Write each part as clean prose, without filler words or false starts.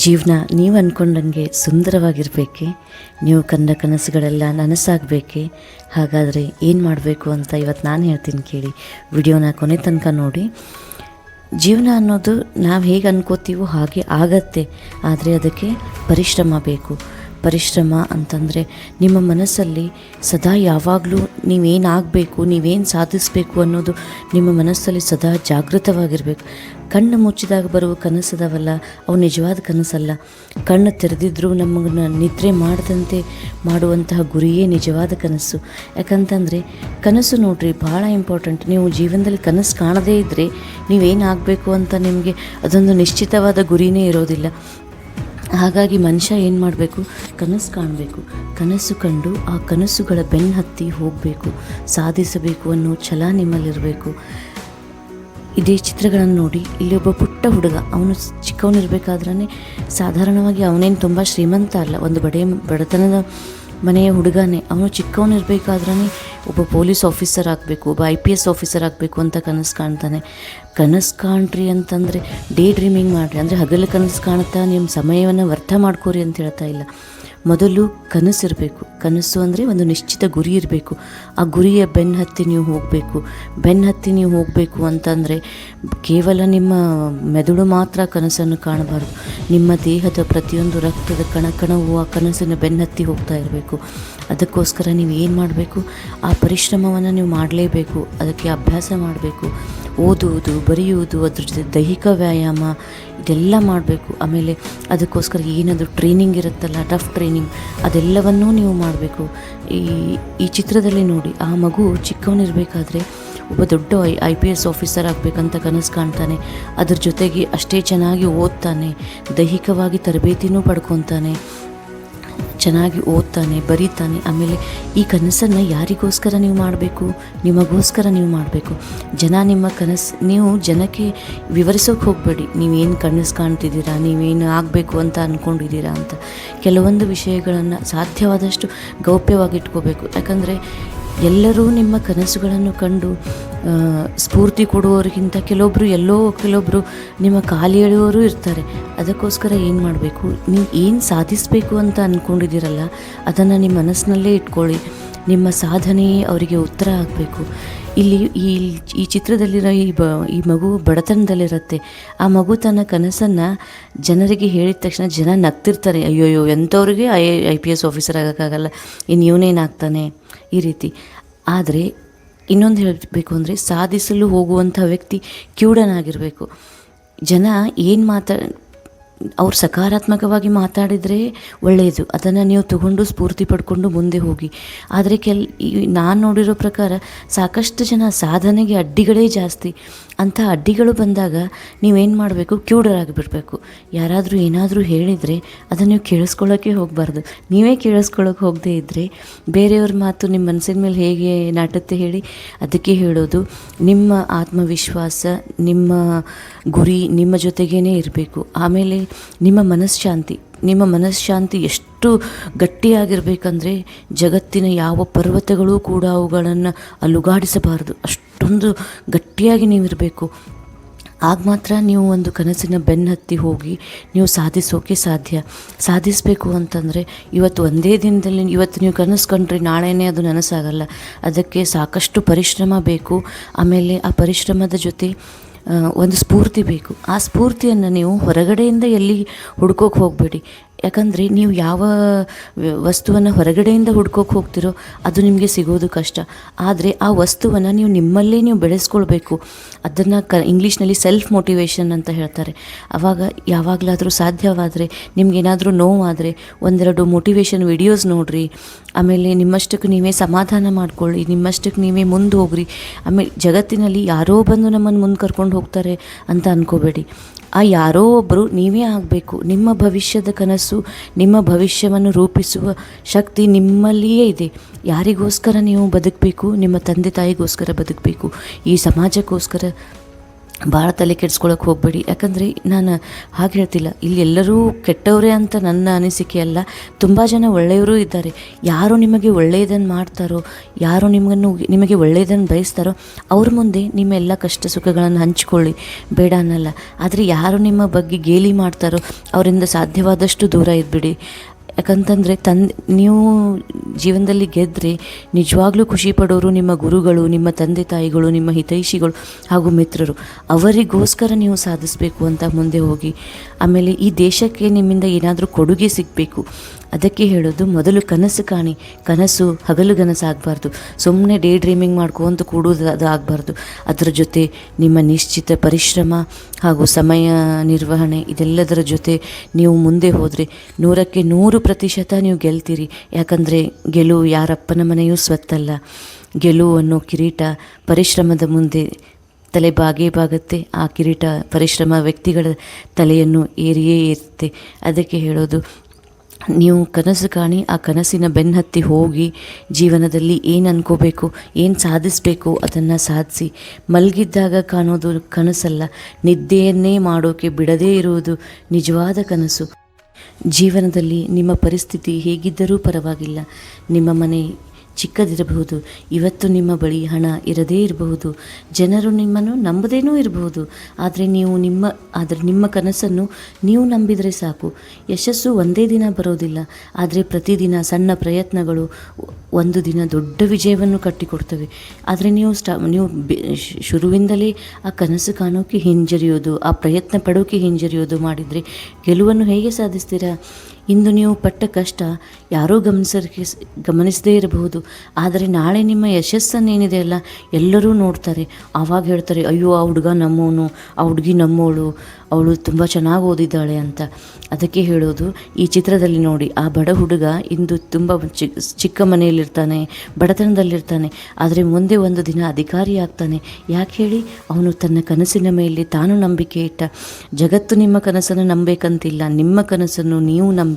ಜೀವನ ನೀವು ಅಂದ್ಕೊಂಡಂಗೆ ಸುಂದರವಾಗಿರಬೇಕೆ? ನೀವು ಕಂಡ ಕನಸುಗಳೆಲ್ಲ ನನಸಾಗಬೇಕೆ? ಹಾಗಾದರೆ ಏನು ಮಾಡಬೇಕು ಅಂತ ಇವತ್ತು ನಾನು ಹೇಳ್ತೀನಿ, ಕೇಳಿ. ವಿಡಿಯೋನ ಕೊನೆ ತನಕ ನೋಡಿ. ಜೀವನ ಅನ್ನೋದು ನಾವು ಹೇಗೆ ಅನ್ಕೋತೀವೋ ಹಾಗೆ ಆಗತ್ತೆ, ಆದರೆ ಅದಕ್ಕೆ ಪರಿಶ್ರಮ ಬೇಕು. ಪರಿಶ್ರಮ ಅಂತಂದರೆ ನಿಮ್ಮ ಮನಸ್ಸಲ್ಲಿ ಸದಾ ಯಾವಾಗಲೂ ನೀವೇನಾಗಬೇಕು, ನೀವೇನು ಸಾಧಿಸಬೇಕು ಅನ್ನೋದು ನಿಮ್ಮ ಮನಸ್ಸಲ್ಲಿ ಸದಾ ಜಾಗೃತವಾಗಿರಬೇಕು. ಕಣ್ಣು ಮುಚ್ಚಿದಾಗ ಬರುವ ಕನಸದವಲ್ಲ, ಅವು ನಿಜವಾದ ಕನಸಲ್ಲ. ಕಣ್ಣು ತೆರೆದಿದ್ದರೂ ನಮಗನ್ನ ನಿದ್ರೆ ಮಾಡದಂತೆ ಮಾಡುವಂತಹ ಗುರಿಯೇ ನಿಜವಾದ ಕನಸು. ಯಾಕಂತಂದರೆ ಕನಸು ನೋಡ್ರಿ ಭಾಳ ಇಂಪಾರ್ಟೆಂಟ್. ನೀವು ಜೀವನದಲ್ಲಿ ಕನಸು ಕಾಣದೇ ಇದ್ದರೆ ನೀವೇನಾಗಬೇಕು ಅಂತ ನಿಮಗೆ ಅದೊಂದು ನಿಶ್ಚಿತವಾದ ಗುರಿನೇ ಇರೋದಿಲ್ಲ. ಹಾಗಾಗಿ ಮನುಷ್ಯ ಏನು ಮಾಡಬೇಕು? ಕನಸು ಕಾಣಬೇಕು. ಕನಸು ಕಂಡು ಆ ಕನಸುಗಳ ಬೆನ್ನು ಹತ್ತಿ ಹೋಗಬೇಕು, ಸಾಧಿಸಬೇಕು ಅನ್ನೋ ಛಲ ನಿಮ್ಮಲ್ಲಿರಬೇಕು. ಇದೇ ಚಿತ್ರಗಳನ್ನು ನೋಡಿ. ಇಲ್ಲಿ ಒಬ್ಬ ಪುಟ್ಟ ಹುಡುಗ, ಅವನು ಚಿಕ್ಕವನಿರಬೇಕಾದ್ರೆ ಸಾಧಾರಣವಾಗಿ ಅವನೇನು ತುಂಬ ಶ್ರೀಮಂತ ಅಲ್ಲ, ಒಂದು ಬಡತನದ ಮನೆಯ ಹುಡುಗನೇ. ಅವನು ಚಿಕ್ಕವನಿರಬೇಕಾದ್ರೆ ಒಬ್ಬ ಪೊಲೀಸ್ ಆಫೀಸರ್ ಆಗಬೇಕು, ಒಬ್ಬ IPS ಆಫೀಸರ್ ಆಗಬೇಕು ಅಂತ ಕನಸು ಕಾಣ್ತಾನೆ. ಕನಸು ಕಾಣ್ರಿ ಅಂತಂದರೆ ಡೇ ಡ್ರೀಮಿಂಗ್ ಮಾಡಿರಿ, ಅಂದರೆ ಹಗಲು ಕನಸು ಕಾಣುತ್ತಾ ನಿಮ್ಮ ಸಮಯವನ್ನು ವ್ಯರ್ಥ ಮಾಡ್ಕೋರಿ ಅಂತ ಹೇಳ್ತಾ ಇಲ್ಲ. ಮೊದಲು ಕನಸಿರಬೇಕು. ಕನಸು ಅಂದರೆ ಒಂದು ನಿಶ್ಚಿತ ಗುರಿ ಇರಬೇಕು. ಆ ಗುರಿಯ ಬೆನ್ನು ಹತ್ತಿ ನೀವು ಹೋಗಬೇಕು ಅಂತಂದರೆ ಕೇವಲ ನಿಮ್ಮ ಮೆದುಳು ಮಾತ್ರ ಕನಸನ್ನು ಕಾಣಬಾರ್ದು. ನಿಮ್ಮ ದೇಹದ ಪ್ರತಿಯೊಂದು ರಕ್ತದ ಕಣಕಣವು ಆ ಕನಸಿನ ಬೆನ್ನು ಹತ್ತಿ ಹೋಗ್ತಾ ಇರಬೇಕು. ಅದಕ್ಕೋಸ್ಕರ ನೀವು ಏನು ಮಾಡಬೇಕು? ಆ ಪರಿಶ್ರಮವನ್ನು ನೀವು ಮಾಡಲೇಬೇಕು. ಅದಕ್ಕೆ ಅಭ್ಯಾಸ ಮಾಡಬೇಕು. ಓದುವುದು, ಬರೆಯುವುದು, ಅದ್ರ ಜೊತೆ ದೈಹಿಕ ವ್ಯಾಯಾಮ ಇದೆಲ್ಲ ಮಾಡಬೇಕು. ಆಮೇಲೆ ಅದಕ್ಕೋಸ್ಕರ ಏನಾದರೂ ಟ್ರೈನಿಂಗ್ ಇರುತ್ತಲ್ಲ, ಟಫ್ ಟ್ರೈನಿಂಗ್, ಅದೆಲ್ಲವನ್ನೂ ನೀವು ಮಾಡಬೇಕು. ಈ ಚಿತ್ರದಲ್ಲಿ ನೋಡಿ, ಆ ಮಗು ಚಿಕ್ಕವನಿರಬೇಕಾದ್ರೆ ಒಬ್ಬ ದೊಡ್ಡ IPS ಆಫೀಸರ್ ಆಗಬೇಕಂತ ಕನಸು ಕಾಣ್ತಾನೆ. ಅದ್ರ ಜೊತೆಗೆ ಅಷ್ಟೇ ಚೆನ್ನಾಗಿ ಓದ್ತಾನೆ, ದೈಹಿಕವಾಗಿ ತರಬೇತಿನೂ ಪಡ್ಕೊತಾನೆ, ಚೆನ್ನಾಗಿ ಓದ್ತಾನೆ, ಬರೀತಾನೆ. ಆಮೇಲೆ ಈ ಕನಸನ್ನು ಯಾರಿಗೋಸ್ಕರ ನೀವು ಮಾಡಬೇಕು? ನಿಮಗೋಸ್ಕರ ನೀವು ಮಾಡಬೇಕು. ನೀವು ಜನಕ್ಕೆ ವಿವರಿಸೋಕೆ ಹೋಗಬೇಡಿ, ನೀವೇನು ಕನಸು ಕಾಣ್ತಿದ್ದೀರಾ, ನೀವೇನು ಆಗಬೇಕು ಅಂತ ಅಂದ್ಕೊಂಡಿದ್ದೀರಾ ಅಂತ. ಕೆಲವೊಂದು ವಿಷಯಗಳನ್ನು ಸಾಧ್ಯವಾದಷ್ಟು ಗೌಪ್ಯವಾಗಿಟ್ಕೋಬೇಕು. ಯಾಕಂದರೆ ಎಲ್ಲರೂ ನಿಮ್ಮ ಕನಸುಗಳನ್ನು ಕಂಡು ಸ್ಫೂರ್ತಿ ಕೊಡುವವರಿಗಿಂತ ಕೆಲವೊಬ್ಬರು ನಿಮ್ಮ ಕಾಲು ಎಳೆಯುವವರು ಇರ್ತಾರೆ. ಅದಕ್ಕೋಸ್ಕರ ಏನು ಮಾಡಬೇಕು? ನೀವು ಏನು ಸಾಧಿಸಬೇಕು ಅಂತ ಅಂದ್ಕೊಂಡಿದ್ದೀರಲ್ಲ, ಅದನ್ನು ನಿಮ್ಮ ಮನಸ್ಸಿನಲ್ಲೇ ಇಟ್ಕೊಳ್ಳಿ. ನಿಮ್ಮ ಸಾಧನೆಯೇ ಅವರಿಗೆ ಉತ್ತರ ಆಗಬೇಕು. ಇಲ್ಲಿ ಈ ಚಿತ್ರದಲ್ಲಿರೋ ಈ ಮಗು ಬಡತನದಲ್ಲಿರುತ್ತೆ. ಆ ಮಗು ತನ್ನ ಕನಸನ್ನು ಜನರಿಗೆ ಹೇಳಿದ ತಕ್ಷಣ ಜನ ನಗ್ತಿರ್ತಾರೆ. ಅಯ್ಯೋಯ್ಯೋ, ಎಂಥವ್ರಿಗೆ IPS ಆಫೀಸರ್ ಆಗೋಕ್ಕಾಗಲ್ಲ, ಇನ್ನು ಇವನೇನಾಗ್ತಾನೆ, ಈ ರೀತಿ. ಆದರೆ ಇನ್ನೊಂದು ಹೇಳಬೇಕು ಅಂದರೆ, ಸಾಧಿಸಲು ಹೋಗುವಂಥ ವ್ಯಕ್ತಿ ಕಿವುಡನಾಗಿರಬೇಕು. ಜನ ಏನು ಅವ್ರು ಸಕಾರಾತ್ಮಕವಾಗಿ ಮಾತಾಡಿದರೆ ಒಳ್ಳೆಯದು, ಅದನ್ನು ನೀವು ತಗೊಂಡು ಸ್ಫೂರ್ತಿ ಪಡ್ಕೊಂಡು ಮುಂದೆ ಹೋಗಿ. ಆದರೆ ನಾನು ನೋಡಿರೋ ಪ್ರಕಾರ ಸಾಕಷ್ಟು ಜನ ಸಾಧನೆಗೆ ಅಡ್ಡಿಗಳೇ ಜಾಸ್ತಿ. ಅಂಥ ಅಡ್ಡಿಗಳು ಬಂದಾಗ ನೀವೇನು ಮಾಡಬೇಕು? ಕಿವುಡರಾಗಿಬಿಡಬೇಕು. ಯಾರಾದರೂ ಏನಾದರೂ ಹೇಳಿದರೆ ಅದನ್ನು ನೀವು ಕೇಳಿಸ್ಕೊಳ್ಳೋಕ್ಕೆ ಹೋಗಬಾರ್ದು. ನೀವೇ ಕೇಳಿಸ್ಕೊಳ್ಳೋಕೆ ಹೋಗದೇ ಇದ್ದರೆ ಬೇರೆಯವ್ರ ಮಾತು ನಿಮ್ಮ ಮನಸ್ಸಿನ ಮೇಲೆ ಹೇಗೆ ನಾಟುತ್ತೆ ಹೇಳಿ? ಅದಕ್ಕೆ ಹೇಳೋದು, ನಿಮ್ಮ ಆತ್ಮವಿಶ್ವಾಸ, ನಿಮ್ಮ ಗುರಿ ನಿಮ್ಮ ಜೊತೆಗೇ ಇರಬೇಕು. ಆಮೇಲೆ ನಿಮ್ಮ ಮನಃಶಾಂತಿ ಎಷ್ಟು ಗಟ್ಟಿಯಾಗಿರಬೇಕಂದ್ರೆ ಜಗತ್ತಿನ ಯಾವ ಪರ್ವತಗಳೂ ಕೂಡ ಅವುಗಳನ್ನು ಅಲುಗಾಡಿಸಬಾರದು. ಅಷ್ಟೊಂದು ಗಟ್ಟಿಯಾಗಿ ನೀವಿರಬೇಕು. ಆಗ ಮಾತ್ರ ನೀವು ಒಂದು ಕನಸಿನ ಬೆನ್ನು ಹತ್ತಿ ಹೋಗಿ ನೀವು ಸಾಧಿಸೋಕೆ ಸಾಧಿಸಬೇಕು ಅಂತಂದರೆ ಒಂದೇ ದಿನದಲ್ಲಿ ಇವತ್ತು ನೀವು ಕನಸು ಕಂಡ್ರೆ ನಾಳೆನೇ ಅದು ನನಸಾಗಲ್ಲ. ಅದಕ್ಕೆ ಸಾಕಷ್ಟು ಪರಿಶ್ರಮ ಬೇಕು. ಆಮೇಲೆ ಆ ಪರಿಶ್ರಮದ ಜೊತೆ ಒಂದು ಸ್ಫೂರ್ತಿ ಬೇಕು. ಆ ಸ್ಫೂರ್ತಿಯನ್ನು ನೀವು ಹೊರಗಡೆಯಿಂದ ಎಲ್ಲಿ ಹುಡ್ಕೋಕೆ ಹೋಗಬೇಡಿ. ಯಾಕಂದರೆ ನೀವು ಯಾವ ವಸ್ತುವನ್ನು ಹೊರಗಡೆಯಿಂದ ಹುಡ್ಕೋಕೆ ಹೋಗ್ತಿರೋ ಅದು ನಿಮಗೆ ಸಿಗೋದು ಕಷ್ಟ. ಆದರೆ ಆ ವಸ್ತುವನ್ನು ನಿಮ್ಮಲ್ಲೇ ನೀವು ಬೆಳೆಸ್ಕೊಳ್ಬೇಕು. ಅದನ್ನು ಇಂಗ್ಲೀಷ್ನಲ್ಲಿ ಸೆಲ್ಫ್ ಮೋಟಿವೇಶನ್ ಅಂತ ಹೇಳ್ತಾರೆ. ಆವಾಗ ಯಾವಾಗಲಾದರೂ ಸಾಧ್ಯವಾದರೆ, ನಿಮಗೇನಾದರೂ ನೋವಾದರೆ ಒಂದೆರಡು ಮೋಟಿವೇಶನ್ ವಿಡಿಯೋಸ್ ನೋಡಿರಿ. ಆಮೇಲೆ ನಿಮ್ಮಷ್ಟಕ್ಕೆ ನೀವೇ ಸಮಾಧಾನ ಮಾಡ್ಕೊಳ್ಳಿ, ನಿಮ್ಮಷ್ಟಕ್ಕೆ ನೀವೇ ಮುಂದೆ ಹೋಗ್ರಿ. ಆಮೇಲೆ ಜಗತ್ತಿನಲ್ಲಿ ಯಾರೋ ಬಂದು ನಮ್ಮನ್ನು ಮುಂದೆ ಕರ್ಕೊಂಡು ಹೋಗ್ತಾರೆ ಅಂತ ಅಂದ್ಕೋಬೇಡಿ. ಆ ಯಾರೋ ಒಬ್ಬರು ನೀವೇ ಆಗಬೇಕು. ನಿಮ್ಮ ಭವಿಷ್ಯದ ಕನಸು, ನಿಮ್ಮ ಭವಿಷ್ಯವನ್ನು ರೂಪಿಸುವ ಶಕ್ತಿ ನಿಮ್ಮಲ್ಲಿಯೇ ಇದೆ. ಯಾರಿಗೋಸ್ಕರ ನೀವು ಬದುಕಬೇಕು? ನಿಮ್ಮ ತಂದೆ ತಾಯಿಗೋಸ್ಕರ ಬದುಕಬೇಕು, ಈ ಸಮಾಜಕ್ಕೋಸ್ಕರ ಭಾಳ ತಲೆ ಕೆಡಿಸ್ಕೊಳಕ್ಕೆ ಹೋಗಬೇಡಿ. ಯಾಕಂದರೆ ನಾನು ಹಾಗೆ ಹೇಳ್ತಿಲ್ಲ, ಇಲ್ಲಿ ಎಲ್ಲರೂ ಕೆಟ್ಟವರೇ ಅಂತ ನನ್ನ ಅನಿಸಿಕೆ ಅಲ್ಲ. ತುಂಬ ಜನ ಒಳ್ಳೆಯವರು ಇದ್ದಾರೆ. ಯಾರು ನಿಮಗೆ ಒಳ್ಳೆಯದನ್ನು ಮಾಡ್ತಾರೋ, ಯಾರು ನಿಮಗೆ ಒಳ್ಳೆಯದನ್ನು ಬಯಸ್ತಾರೋ ಅವ್ರ ಮುಂದೆ ನಿಮ್ಮ ಎಲ್ಲ ಕಷ್ಟ ಸುಖಗಳನ್ನು ಹಂಚಿಕೊಳ್ಳಿ, ಬೇಡ ಅನ್ನಲ್ಲ. ಆದರೆ ಯಾರು ನಿಮ್ಮ ಬಗ್ಗೆ ಗೇಲಿ ಮಾಡ್ತಾರೋ ಅವರಿಂದ ಸಾಧ್ಯವಾದಷ್ಟು ದೂರ ಇದ್ಬಿಡಿ. ಯಾಕಂತಂದರೆ ನೀವು ಜೀವನದಲ್ಲಿ ಗೆದ್ದರೆ ನಿಜವಾಗ್ಲೂ ಖುಷಿ ಪಡೋರು ನಿಮ್ಮ ಗುರುಗಳು, ನಿಮ್ಮ ತಂದೆ ತಾಯಿಗಳು, ನಿಮ್ಮ ಹಿತೈಷಿಗಳು ಹಾಗೂ ಮಿತ್ರರು. ಅವರಿಗೋಸ್ಕರ ನೀವು ಸಾಧಿಸಬೇಕು ಅಂತ ಮುಂದೆ ಹೋಗಿ. ಆಮೇಲೆ ಈ ದೇಶಕ್ಕೆ ನಿಮ್ಮಿಂದ ಏನಾದರೂ ಕೊಡುಗೆ ಸಿಗಬೇಕು, ಅದಕ್ಕೆ ಹೇಳೋದು ಮೊದಲು ಕನಸು ಕಾಣಿ. ಕನಸು ಹಗಲುಗನಸಾಗಬಾರ್ದು, ಸುಮ್ಮನೆ ಡೇ ಡ್ರೀಮಿಂಗ್ ಮಾಡ್ಕೊಂತ ಕೂಡೋದು ಅದು ಆಗಬಾರ್ದು. ಅದರ ಜೊತೆ ನಿಮ್ಮ ನಿಶ್ಚಿತ ಪರಿಶ್ರಮ ಹಾಗೂ ಸಮಯ ನಿರ್ವಹಣೆ ಇದೆಲ್ಲದರ ಜೊತೆ ನೀವು ಮುಂದೆ ಹೋದರೆ 100% ನೀವು ಗೆಲ್ತೀರಿ. ಯಾಕಂದರೆ ಗೆಲುವು ಯಾರಪ್ಪನ ಮನೆಯೂ ಸ್ವತ್ತಲ್ಲ. ಗೆಲುವು ಅನ್ನೋ ಕಿರೀಟ ಪರಿಶ್ರಮದ ಮುಂದೆ ತಲೆ ಬಾಗುತ್ತೆ. ಆ ಕಿರೀಟ ಪರಿಶ್ರಮ ವ್ಯಕ್ತಿಗಳ ತಲೆಯನ್ನು ಏರಿಯೇ ಇರುತ್ತೆ. ಅದಕ್ಕೆ ಹೇಳೋದು, ನೀವು ಕನಸು ಕಾಣಿ, ಆ ಕನಸಿನ ಬೆನ್ನತ್ತಿ ಹೋಗಿ ಜೀವನದಲ್ಲಿ ಏನು ಅನ್ಕೋಬೇಕು, ಏನು ಸಾಧಿಸಬೇಕು ಅದನ್ನು ಸಾಧಿಸಿ. ಮಲಗಿದ್ದಾಗ ಕಾಣೋದು ಕನಸಲ್ಲ, ನಿದ್ದೆಯನ್ನೇ ಮಾಡೋಕ್ಕೆ ಬಿಡದೇ ಇರುವುದು ನಿಜವಾದ ಕನಸು. ಜೀವನದಲ್ಲಿ ನಿಮ್ಮ ಪರಿಸ್ಥಿತಿ ಹೇಗಿದ್ದರೂ ಪರವಾಗಿಲ್ಲ. ನಿಮ್ಮ ಮನೆ ಚಿಕ್ಕದಿರಬಹುದು, ಇವತ್ತು ನಿಮ್ಮ ಬಳಿ ಹಣ ಇರದೇ ಇರಬಹುದು, ಜನರು ನಿಮ್ಮನ್ನು ನಂಬದೇನೂ ಇರಬಹುದು. ಆದರೆ ನಿಮ್ಮ ಕನಸನ್ನು ನೀವು ನಂಬಿದರೆ ಸಾಕು. ಯಶಸ್ಸು ಒಂದೇ ದಿನ ಬರೋದಿಲ್ಲ, ಆದರೆ ಪ್ರತಿದಿನ ಸಣ್ಣ ಪ್ರಯತ್ನಗಳು ಒಂದು ದಿನ ದೊಡ್ಡ ವಿಜಯವನ್ನು ಕಟ್ಟಿಕೊಡ್ತವೆ. ಆದರೆ ನೀವು ಶುರುವಿಂದಲೇ ಆ ಕನಸು ಕಾಣೋಕ್ಕೆ ಹಿಂಜರಿಯೋದು, ಆ ಪ್ರಯತ್ನ ಪಡೋಕ್ಕೆ ಹಿಂಜರಿಯೋದು ಮಾಡಿದರೆ ಗೆಲುವನ್ನು ಹೇಗೆ ಸಾಧಿಸ್ತೀರಾ? ಇಂದು ನೀವು ಪಟ್ಟ ಕಷ್ಟ ಯಾರೂ ಗಮನಿಸದೇ ಇರಬಹುದು, ಆದರೆ ನಾಳೆ ನಿಮ್ಮ ಯಶಸ್ಸನ್ನೇನಿದೆ ಅಲ್ಲ ಎಲ್ಲರೂ ನೋಡ್ತಾರೆ. ಆವಾಗ ಹೇಳ್ತಾರೆ, ಅಯ್ಯೋ ಆ ಹುಡುಗ ನಮ್ಮವನು, ಆ ಹುಡುಗಿ ನಮ್ಮವಳು, ಅವಳು ತುಂಬ ಚೆನ್ನಾಗಿ ಓದಿದ್ದಾಳೆ ಅಂತ. ಅದಕ್ಕೆ ಹೇಳೋದು, ಈ ಚಿತ್ರದಲ್ಲಿ ನೋಡಿ, ಆ ಬಡ ಹುಡುಗ ಇಂದು ತುಂಬ ಚಿಕ್ಕ ಮನೆಯಲ್ಲಿರ್ತಾನೆ, ಬಡತನದಲ್ಲಿರ್ತಾನೆ, ಆದರೆ ಮುಂದೆ ಒಂದು ದಿನ ಅಧಿಕಾರಿ ಆಗ್ತಾನೆ. ಯಾಕೆ ಹೇಳಿ? ಅವನು ತನ್ನ ಕನಸಿನ ಮೇಲೆ ತಾನು ನಂಬಿಕೆ ಇಟ್ಟ. ಜಗತ್ತು ನಿಮ್ಮ ಕನಸನ್ನು ನಂಬೇಕಂತಿಲ್ಲ, ನಿಮ್ಮ ಕನಸನ್ನು ನೀವು ನಂಬಿ,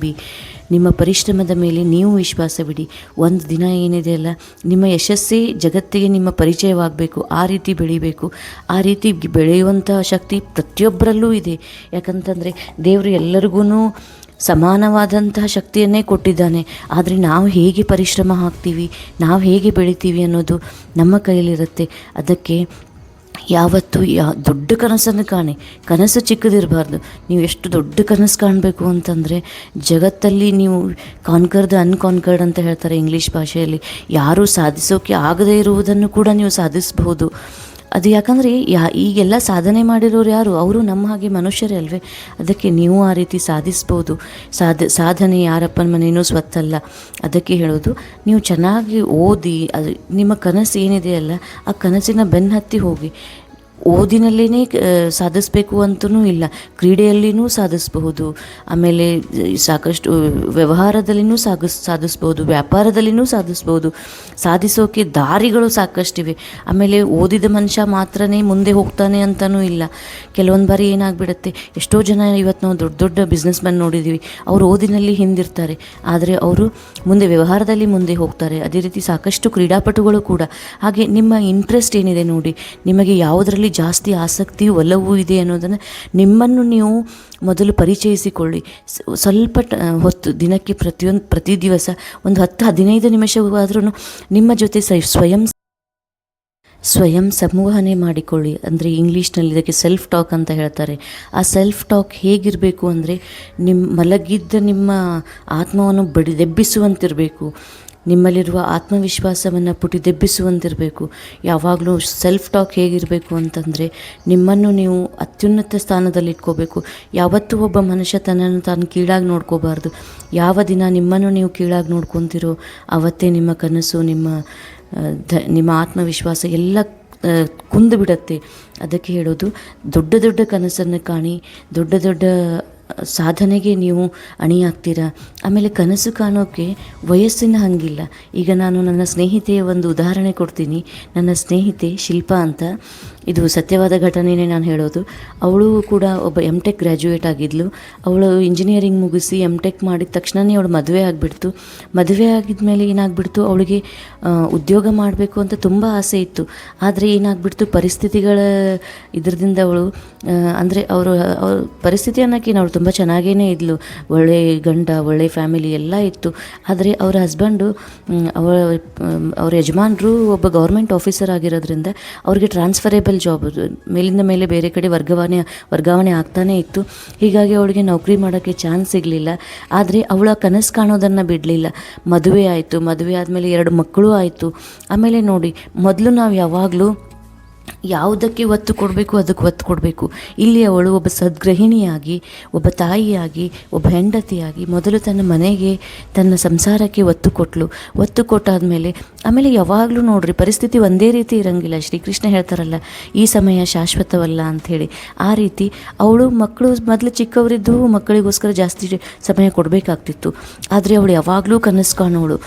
ನಿಮ್ಮ ಪರಿಶ್ರಮದ ಮೇಲೆ ನೀವು ವಿಶ್ವಾಸವಿಡಿ. ಒಂದು ದಿನ ಏನಿದೆ ಅಲ್ಲ, ನಿಮ್ಮ ಯಶಸ್ಸೇ ಜಗತ್ತಿಗೆ ನಿಮ್ಮ ಪರಿಚಯವಾಗಬೇಕು, ಆ ರೀತಿ ಬೆಳಿಬೇಕು. ಆ ರೀತಿ ಬೆಳೆಯುವಂಥ ಶಕ್ತಿ ಪ್ರತಿಯೊಬ್ಬರಲ್ಲೂ ಇದೆ. ಯಾಕಂತಂದರೆ ದೇವರು ಎಲ್ಲರಿಗೂ ಸಮಾನವಾದಂತಹ ಶಕ್ತಿಯನ್ನೇ ಕೊಟ್ಟಿದ್ದಾನೆ. ಆದರೆ ನಾವು ಹೇಗೆ ಪರಿಶ್ರಮ ಹಾಕ್ತೀವಿ, ನಾವು ಹೇಗೆ ಬೆಳಿತೀವಿ ಅನ್ನೋದು ನಮ್ಮ ಕೈಯಲ್ಲಿರುತ್ತೆ. ಅದಕ್ಕೆ ಯಾವತ್ತೂ ದೊಡ್ಡ ಕನಸನ್ನು ಕಾಣಿ. ಕನಸು ಚಿಕ್ಕದಿರಬಾರ್ದು. ನೀವು ಎಷ್ಟು ದೊಡ್ಡ ಕನಸು ಕಾಣಬೇಕು ಅಂತಂದರೆ, ಜಗತ್ತಲ್ಲಿ ನೀವು ಕಾನ್ಕರ್ಡ್ ಅನ್ಕಾನ್ಕರ್ಡ್ ಅಂತ ಹೇಳ್ತಾರೆ ಇಂಗ್ಲೀಷ್ ಭಾಷೆಯಲ್ಲಿ, ಯಾರೂ ಸಾಧಿಸೋಕೆ ಆಗದೇ ಇರುವುದನ್ನು ಕೂಡ ನೀವು ಸಾಧಿಸಬಹುದು. ಅದು ಯಾಕಂದರೆ ಈಗೆಲ್ಲ ಸಾಧನೆ ಮಾಡಿರೋರು ಯಾರು? ಅವರು ನಮ್ಮ ಹಾಗೆ ಮನುಷ್ಯರೇ ಅಲ್ವೇ. ಅದಕ್ಕೆ ನೀವು ಆ ರೀತಿ ಸಾಧಿಸ್ಬೋದು. ಸಾಧನೆ ಯಾರಪ್ಪನ ಮನೇನೂ ಸ್ವತ್ತಲ್ಲ. ಅದಕ್ಕೆ ಹೇಳೋದು, ನೀವು ಚೆನ್ನಾಗಿ ಓದಿ, ಅದು ನಿಮ್ಮ ಕನಸು ಏನಿದೆ ಅಲ್ಲ, ಆ ಕನಸಿನ ಬೆನ್ನು ಹತ್ತಿ ಹೋಗಿ. ಓದಿನಲ್ಲೇ ಸಾಧಿಸಬೇಕು ಅಂತಲೂ ಇಲ್ಲ, ಕ್ರೀಡೆಯಲ್ಲಿನೂ ಸಾಧಿಸಬಹುದು, ಆಮೇಲೆ ಸಾಕಷ್ಟು ವ್ಯವಹಾರದಲ್ಲಿನೂ ಸಾಧಿಸ್ಬೋದು, ವ್ಯಾಪಾರದಲ್ಲಿನೂ ಸಾಧಿಸ್ಬೋದು. ಸಾಧಿಸೋಕೆ ದಾರಿಗಳು ಸಾಕಷ್ಟಿವೆ. ಆಮೇಲೆ ಓದಿದ ಮನುಷ್ಯ ಮಾತ್ರನೇ ಮುಂದೆ ಹೋಗ್ತಾನೆ ಅಂತಲೂ ಇಲ್ಲ. ಕೆಲವೊಂದು ಬಾರಿ ಏನಾಗ್ಬಿಡುತ್ತೆ, ಎಷ್ಟೋ ಜನ ಇವತ್ತು ನಾವು ದೊಡ್ಡ ದೊಡ್ಡ ಬಿಸ್ನೆಸ್ ಮ್ಯಾನ್ ನೋಡಿದ್ದೀವಿ, ಅವರು ಓದಿನಲ್ಲಿ ಹಿಂದಿರ್ತಾರೆ, ಆದರೆ ಅವರು ಮುಂದೆ ವ್ಯವಹಾರದಲ್ಲಿ ಮುಂದೆ ಹೋಗ್ತಾರೆ. ಅದೇ ರೀತಿ ಸಾಕಷ್ಟು ಕ್ರೀಡಾಪಟುಗಳು ಕೂಡ ಹಾಗೆ. ನಿಮ್ಮ ಇಂಟ್ರೆಸ್ಟ್ ಏನಿದೆ ನೋಡಿ, ನಿಮಗೆ ಯಾವುದರಲ್ಲಿ ಜಾಸ್ತಿ ಆಸಕ್ತಿ ಒಲವು ಇದೆ ಅನ್ನೋದನ್ನು ನಿಮ್ಮನ್ನು ನೀವು ಮೊದಲು ಪರಿಚಯಿಸಿಕೊಳ್ಳಿ. ಸ್ವಲ್ಪ ಹೊತ್ತು ದಿನಕ್ಕೆ ಪ್ರತಿ ದಿವಸ ಒಂದು 10-15 ನಿಮಿಷವಾದ್ರೂ ನಿಮ್ಮ ಜೊತೆ ಸ್ವಯಂ ಸಂವಹನೆ ಮಾಡಿಕೊಳ್ಳಿ. ಅಂದರೆ ಇಂಗ್ಲೀಷ್ನಲ್ಲಿ ಇದಕ್ಕೆ ಸೆಲ್ಫ್ ಟಾಕ್ ಅಂತ ಹೇಳ್ತಾರೆ. ಆ ಸೆಲ್ಫ್ ಟಾಕ್ ಹೇಗಿರಬೇಕು ಅಂದರೆ, ಮಲಗಿದ್ದ ನಿಮ್ಮ ಆತ್ಮವನ್ನು ದೆಬ್ಬಿಸುವಂತಿರಬೇಕು. ನಿಮ್ಮಲ್ಲಿರುವ ಆತ್ಮವಿಶ್ವಾಸವನ್ನು ಪುಟಿದೆಬ್ಬಿಸುವಂತಿರಬೇಕು. ಯಾವಾಗಲೂ ಸೆಲ್ಫ್ ಟಾಕ್ ಹೇಗಿರಬೇಕು ಅಂತಂದರೆ, ನಿಮ್ಮನ್ನು ನೀವು ಅತ್ಯುನ್ನತ ಸ್ಥಾನದಲ್ಲಿ ಇಟ್ಕೋಬೇಕು. ಯಾವತ್ತೂ ಒಬ್ಬ ಮನುಷ್ಯ ತನ್ನನ್ನು ತಾನು ಕೀಳಾಗಿ ನೋಡ್ಕೋಬಾರ್ದು. ಯಾವ ದಿನ ನಿಮ್ಮನ್ನು ನೀವು ಕೀಳಾಗಿ ನೋಡ್ಕೊತೀರೋ ಆವತ್ತೇ ನಿಮ್ಮ ಕನಸು, ನಿಮ್ಮ ಆತ್ಮವಿಶ್ವಾಸ ಎಲ್ಲ ಕುಂದು ಬಿಡುತ್ತೆ. ಅದಕ್ಕೆ ಹೇಳೋದು, ದೊಡ್ಡ ದೊಡ್ಡ ಕನಸನ್ನು ಕಾಣಿ, ದೊಡ್ಡ ದೊಡ್ಡ ಸಾಧನೆಗೆ ನೀವು ಅಣಿಯಾಗ್ತೀರಾ. ಆಮೇಲೆ ಕನಸು ಕಾಣೋಕ್ಕೆ ವಯಸ್ಸಿನ ಹಂಗಿಲ್ಲ. ಈಗ ನಾನು ನನ್ನ ಸ್ನೇಹಿತೆಯ ಒಂದು ಉದಾಹರಣೆ ಕೊಡ್ತೀನಿ. ನನ್ನ ಸ್ನೇಹಿತೆ ಶಿಲ್ಪಾ ಅಂತ, ಇದು ಸತ್ಯವಾದ ಘಟನೆಯೇ ನಾನು ಹೇಳೋದು. ಅವಳು ಕೂಡ ಒಬ್ಬ M.Tech ಗ್ರ್ಯಾಜುಯೇಟ್ ಆಗಿದ್ಲು. ಅವಳು ಇಂಜಿನಿಯರಿಂಗ್ ಮುಗಿಸಿ M.Tech ಮಾಡಿದ ತಕ್ಷಣವೇ ಅವಳು ಮದುವೆ ಆಗಿಬಿಡ್ತು. ಮದುವೆ ಆಗಿದ್ಮೇಲೆ ಏನಾಗ್ಬಿಡ್ತು, ಅವಳಿಗೆ ಉದ್ಯೋಗ ಮಾಡಬೇಕು ಅಂತ ತುಂಬ ಆಸೆ ಇತ್ತು. ಆದರೆ ಏನಾಗ್ಬಿಡ್ತು, ಪರಿಸ್ಥಿತಿಗಳ ಇದರಿಂದ ಅವಳು ಅಂದರೆ ಅವ್ರ ಪರಿಸ್ಥಿತಿ ಅನ್ನೋಕ್ಕೇನು, ಅವಳು ತುಂಬ ಚೆನ್ನಾಗೇ ಇದ್ಲು, ಒಳ್ಳೆ ಗಂಡ, ಒಳ್ಳೆ ಫ್ಯಾಮಿಲಿ ಎಲ್ಲ ಇತ್ತು. ಆದರೆ ಅವರ ಹಸ್ಬೆಂಡು ಅವ್ರ ಯಜಮಾನರು ಒಬ್ಬ ಗೌರ್ಮೆಂಟ್ ಆಫೀಸರ್ ಆಗಿರೋದ್ರಿಂದ ಅವ್ರಿಗೆ ಟ್ರಾನ್ಸ್ಫರೇಬಲ್ ಜಾಬ್, ಮೇಲಿಂದ ಮೇಲೆ ಬೇರೆ ಕಡೆ ವರ್ಗಾವಣೆ ಆಗ್ತಾನೇ ಇತ್ತು. ಹೀಗಾಗಿ ಅವಳಿಗೆ ನೌಕರಿ ಮಾಡೋಕ್ಕೆ ಚಾನ್ಸ್ ಸಿಗಲಿಲ್ಲ. ಆದರೆ ಅವಳ ಕನಸು ಕಾಣೋದನ್ನು ಬಿಡಲಿಲ್ಲ. ಮದುವೆ ಆಯಿತು. ಮದುವೆ ಆದಮೇಲೆ 2 ಮಕ್ಕಳು ಆಯಿತು. ಆಮೇಲೆ ನೋಡಿ, ಮೊದಲು ನಾವು ಯಾವಾಗಲೂ ಯಾವುದಕ್ಕೆ ಒತ್ತು ಕೊಡಬೇಕು ಅದಕ್ಕೆ ಒತ್ತು ಕೊಡಬೇಕು. ಇಲ್ಲಿ ಅವಳು ಒಬ್ಬ ಸದ್ಗೃಹಿಣಿಯಾಗಿ, ಒಬ್ಬ ತಾಯಿಯಾಗಿ, ಒಬ್ಬ ಹೆಂಡತಿಯಾಗಿ ಮೊದಲು ತನ್ನ ಮನೆಗೆ, ತನ್ನ ಸಂಸಾರಕ್ಕೆ ಒತ್ತು ಕೊಟ್ಟಳು. ಒತ್ತು ಕೊಟ್ಟಾದಮೇಲೆ ಆಮೇಲೆ ಯಾವಾಗಲೂ ನೋಡ್ರಿ, ಪರಿಸ್ಥಿತಿ ಒಂದೇ ರೀತಿ ಇರೋಂಗಿಲ್ಲ. ಶ್ರೀಕೃಷ್ಣ ಹೇಳ್ತಾರಲ್ಲ, ಈ ಸಮಯ ಶಾಶ್ವತವಲ್ಲ ಅಂಥೇಳಿ. ಆ ರೀತಿ ಅವಳು ಮಕ್ಕಳು ಮೊದಲು ಚಿಕ್ಕವರಿದ್ದು ಮಕ್ಕಳಿಗೋಸ್ಕರ ಜಾಸ್ತಿ ಸಮಯ ಕೊಡಬೇಕಾಗ್ತಿತ್ತು. ಆದರೆ ಅವಳು ಯಾವಾಗಲೂ ಕನಸು ಕಾಣೋಳು,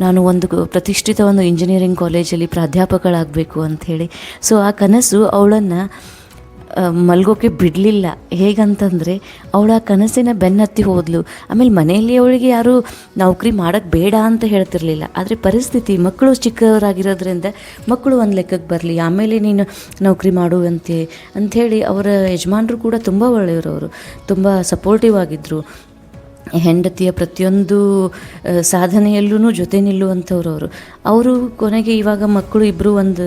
ನಾನು ಒಂದು ಪ್ರತಿಷ್ಠಿತ ಒಂದು ಇಂಜಿನಿಯರಿಂಗ್ ಕಾಲೇಜಲ್ಲಿ ಪ್ರಾಧ್ಯಾಪಕಳಾಗಬೇಕು ಅಂಥೇಳಿ. ಸೊ ಆ ಕನಸು ಅವಳನ್ನು ಮಲ್ಗೋಕೆ ಬಿಡಲಿಲ್ಲ. ಹೇಗಂತಂದರೆ, ಅವಳ ಕನಸಿನ ಬೆನ್ನತ್ತಿ ಹೋದ್ಲು. ಆಮೇಲೆ ಮನೆಯಲ್ಲಿ ಅವಳಿಗೆ ಯಾರೂ ನೌಕರಿ ಮಾಡೋಕ್ಕೆ ಬೇಡ ಅಂತ ಹೇಳ್ತಿರ್ಲಿಲ್ಲ. ಆದರೆ ಪರಿಸ್ಥಿತಿ, ಮಕ್ಕಳು ಚಿಕ್ಕವರಾಗಿರೋದ್ರಿಂದ ಮಕ್ಕಳು ಒಂದು ಲೆಕ್ಕಕ್ಕೆ ಬರಲಿ, ಆಮೇಲೆ ನೀನು ನೌಕರಿ ಮಾಡುವಂತೆ ಅಂಥೇಳಿ ಅವರ ಯಜಮಾನರು ಕೂಡ ತುಂಬ ಒಳ್ಳೆಯವರು. ಅವರು ತುಂಬ ಸಪೋರ್ಟಿವ್ ಆಗಿದ್ದರು. ಹೆಂಡತಿಯ ಪ್ರತಿಯೊಂದು ಸಾಧನೆಯಲ್ಲೂ ಜೊತೆ ನಿಲ್ಲುವಂಥವ್ರು ಅವರು. ಕೊನೆಗೆ ಇವಾಗ ಮಕ್ಕಳು ಇಬ್ಬರು ಒಂದು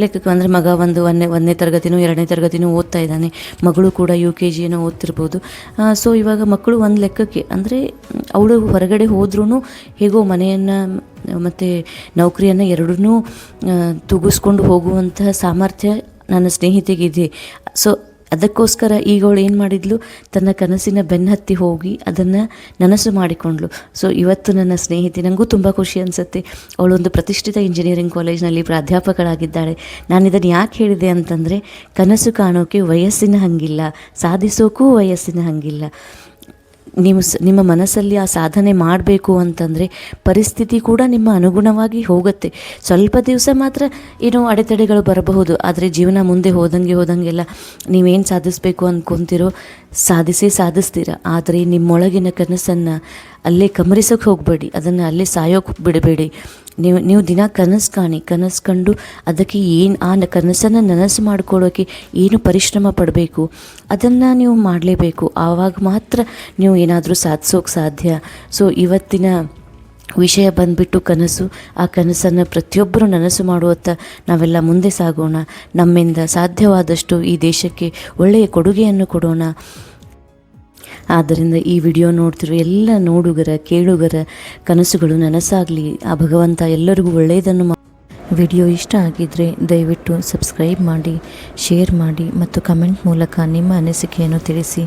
ಲೆಕ್ಕಕ್ಕೆ, ಅಂದರೆ ಮಗ ಒಂದನೇ ತರಗತಿನೋ 2ನೇ ತರಗತಿನೋ ಓದ್ತಾ ಇದ್ದಾನೆ, ಮಗಳು ಕೂಡ UKG ಏನೋ ಓದ್ತಿರ್ಬೋದು. ಸೊ ಇವಾಗ ಮಕ್ಕಳು ಒಂದು ಲೆಕ್ಕಕ್ಕೆ, ಅಂದರೆ ಅವಳು ಹೊರಗಡೆ ಹೋದ್ರೂ ಹೇಗೋ ಮನೆಯನ್ನು ಮತ್ತು ನೌಕರಿಯನ್ನು ಎರಡನ್ನೂ ತೂಗಿಸ್ಕೊಂಡು ಹೋಗುವಂತಹ ಸಾಮರ್ಥ್ಯ ನನ್ನ ಸ್ನೇಹಿತೆಗಿದೆ. ಸೊ ಅದಕ್ಕೋಸ್ಕರ ಈಗ ಅವಳು ಏನು ಮಾಡಿದ್ಲು, ತನ್ನ ಕನಸಿನ ಬೆನ್ನತ್ತಿ ಹೋಗಿ ಅದನ್ನು ನನಸು ಮಾಡಿಕೊಂಡ್ಳು. ಸೊ ಇವತ್ತು ನನ್ನ ಸ್ನೇಹಿತೆ, ನನಗೂ ತುಂಬ ಖುಷಿ ಅನಿಸುತ್ತೆ, ಅವಳೊಂದು ಪ್ರತಿಷ್ಠಿತ ಇಂಜಿನಿಯರಿಂಗ್ ಕಾಲೇಜ್ನಲ್ಲಿ ಪ್ರಾಧ್ಯಾಪಕಳಾಗಿದ್ದಾಳೆ. ನಾನು ಇದನ್ನು ಯಾಕೆ ಹೇಳಿದೆ ಅಂತಂದರೆ, ಕನಸು ಕಾಣೋಕ್ಕೆ ವಯಸ್ಸಿನ ಹಂಗಿಲ್ಲ, ಸಾಧಿಸೋಕ್ಕೂ ವಯಸ್ಸಿನ ಹಂಗಿಲ್ಲ. ನಿಮ್ಮ ಮನಸ್ಸಲ್ಲಿ ಆ ಸಾಧನೆ ಮಾಡಬೇಕು ಅಂತಂದರೆ ಪರಿಸ್ಥಿತಿ ಕೂಡ ನಿಮ್ಮ ಅನುಗುಣವಾಗಿ ಹೋಗುತ್ತೆ. ಸ್ವಲ್ಪ ದಿವಸ ಮಾತ್ರ ಏನೋ ಅಡೆತಡೆಗಳು ಬರಬಹುದು, ಆದರೆ ಜೀವನ ಮುಂದೆ ಹೋದಂಗೆಲ್ಲ ನೀವೇನು ಸಾಧಿಸಬೇಕು ಅಂದ್ಕೊತಿರೋ ಸಾಧಿಸ್ತೀರ. ಆದರೆ ನಿಮ್ಮೊಳಗಿನ ಕನಸನ್ನು ಅಲ್ಲೇ ಕಮರಿಸೋಕೆ ಹೋಗಬೇಡಿ, ಅದನ್ನು ಅಲ್ಲೇ ಸಾಯೋಕೆ ಬಿಡಬೇಡಿ. ನೀವು ದಿನ ಕನಸು ಕಂಡು ಅದಕ್ಕೆ ಆ ಕನಸನ್ನು ನನಸು ಮಾಡ್ಕೊಳ್ಳೋಕ್ಕೆ ಏನು ಪರಿಶ್ರಮ ಪಡಬೇಕು ಅದನ್ನು ನೀವು ಮಾಡಲೇಬೇಕು. ಆವಾಗ ಮಾತ್ರ ನೀವು ಏನಾದರೂ ಸಾಧಿಸೋಕೆ ಸಾಧ್ಯ. ಸೊ ಇವತ್ತಿನ ವಿಷಯ ಬಂದುಬಿಟ್ಟು ಕನಸು. ಆ ಕನಸನ್ನು ಪ್ರತಿಯೊಬ್ಬರೂ ನನಸು ಮಾಡುವತ್ತ ನಾವೆಲ್ಲ ಮುಂದೆ ಸಾಗೋಣ. ನಮ್ಮಿಂದ ಸಾಧ್ಯವಾದಷ್ಟು ಈ ದೇಶಕ್ಕೆ ಒಳ್ಳೆಯ ಕೊಡುಗೆಯನ್ನು ಕೊಡೋಣ. ಆದ್ದರಿಂದ ಈ ವಿಡಿಯೋ ನೋಡ್ತಿರೋ ಎಲ್ಲ ನೋಡುಗರ ಕೇಳುಗರ ಕನಸುಗಳು ನನಸಾಗಲಿ. ಆ ಭಗವಂತ ಎಲ್ಲರಿಗೂ ಒಳ್ಳೆಯದನ್ನು. ವಿಡಿಯೋ ಇಷ್ಟ ಆಗಿದ್ದರೆ ದಯವಿಟ್ಟು ಸಬ್ಸ್ಕ್ರೈಬ್ ಮಾಡಿ, ಶೇರ್ ಮಾಡಿ ಮತ್ತು ಕಮೆಂಟ್ ಮೂಲಕ ನಿಮ್ಮ ಅನಿಸಿಕೆಯನ್ನು ತಿಳಿಸಿ.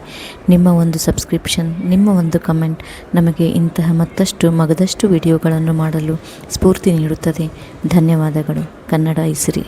ನಿಮ್ಮ ಒಂದು ಸಬ್ಸ್ಕ್ರಿಪ್ಷನ್, ನಿಮ್ಮ ಒಂದು ಕಮೆಂಟ್ ನಮಗೆ ಇಂತಹ ಮಗದಷ್ಟು ವಿಡಿಯೋಗಳನ್ನು ಮಾಡಲು ಸ್ಫೂರ್ತಿ ನೀಡುತ್ತದೆ. ಧನ್ಯವಾದಗಳು. ಕನ್ನಡ ಇಸಿರಿ.